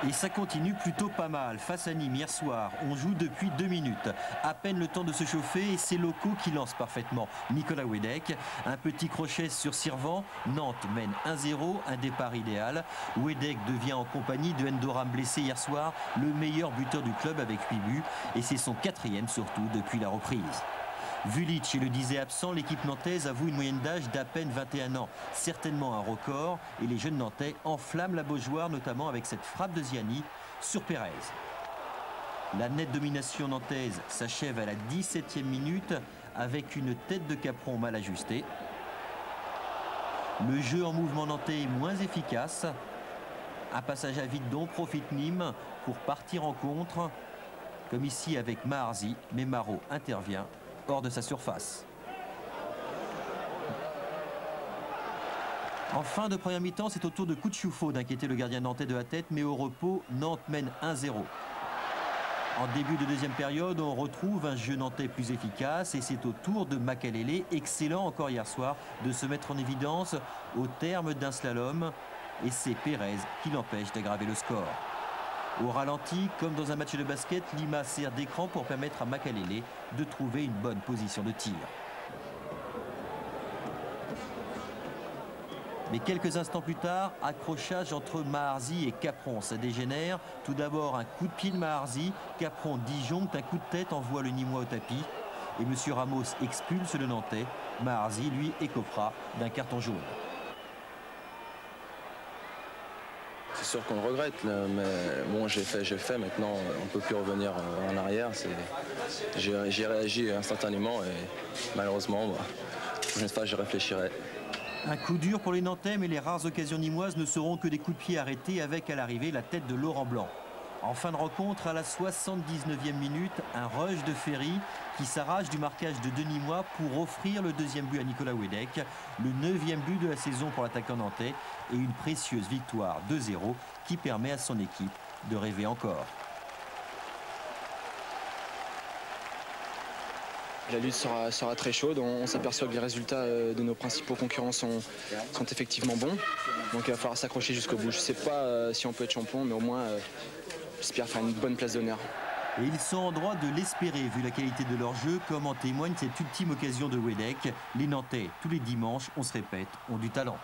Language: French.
Et ça continue plutôt pas mal. Face à Nîmes hier soir, on joue depuis 2 minutes. À peine le temps de se chauffer et c'est Loco qui lance parfaitement. Nicolas Wedek, un petit crochet sur Sirvan. Nantes mène 1-0, un départ idéal. Wedek devient en compagnie de Endoram blessé hier soir le meilleur buteur du club avec 8 buts. Et c'est son 4e surtout depuis la reprise. Vulic le disait absent, l'équipe nantaise avoue une moyenne d'âge d'à peine 21 ans. Certainement un record et les jeunes nantais enflamment la Beaujoire, notamment avec cette frappe de Ziani sur Pérez. La nette domination nantaise s'achève à la 17e minute avec une tête de Capron mal ajustée. Le jeu en mouvement nantais est moins efficace. Un passage à vide dont profite Nîmes pour partir en contre, comme ici avec Maharzi, mais Marot intervient hors de sa surface. En fin de première mi-temps, c'est au tour de Koutchoufo d'inquiéter le gardien nantais de la tête, mais au repos, Nantes mène 1-0. En début de deuxième période, on retrouve un jeu nantais plus efficace et c'est au tour de Makalele, excellent encore hier soir, de se mettre en évidence au terme d'un slalom. Et c'est Pérez qui l'empêche d'aggraver le score. Au ralenti, comme dans un match de basket, Lima sert d'écran pour permettre à Makalele de trouver une bonne position de tir. Mais quelques instants plus tard, accrochage entre Maharzi et Capron. Ça dégénère. Tout d'abord, un coup de pied de Maharzi. Capron disjoncte, un coup de tête envoie le Nîmois au tapis. Et M. Ramos expulse le Nantais. Maharzi, lui, écopera d'un carton jaune. C'est sûr qu'on le regrette, mais bon, j'ai fait. Maintenant, on ne peut plus revenir en arrière. J'ai réagi instantanément et malheureusement, la prochaine fois, je réfléchirai. Un coup dur pour les Nantais, mais les rares occasions nîmoises ne seront que des coups de pied arrêtés avec à l'arrivée la tête de Laurent Blanc. En fin de rencontre, à la 79e minute, un rush de Ferry qui s'arrache du marquage de Denis Nîmois pour offrir le 2e but à Nicolas Wedek, le 9e but de la saison pour l'attaquant nantais et une précieuse victoire 2-0 qui permet à son équipe de rêver encore. La lutte sera très chaude. On s'aperçoit que les résultats de nos principaux concurrents sont effectivement bons. Donc il va falloir s'accrocher jusqu'au bout. Je ne sais pas si on peut être champion, mais au moins j'espère faire une bonne place d'honneur. Et ils sont en droit de l'espérer vu la qualité de leur jeu, comme en témoigne cette ultime occasion de Wedek. Les Nantais, tous les dimanches, on se répète, ont du talent.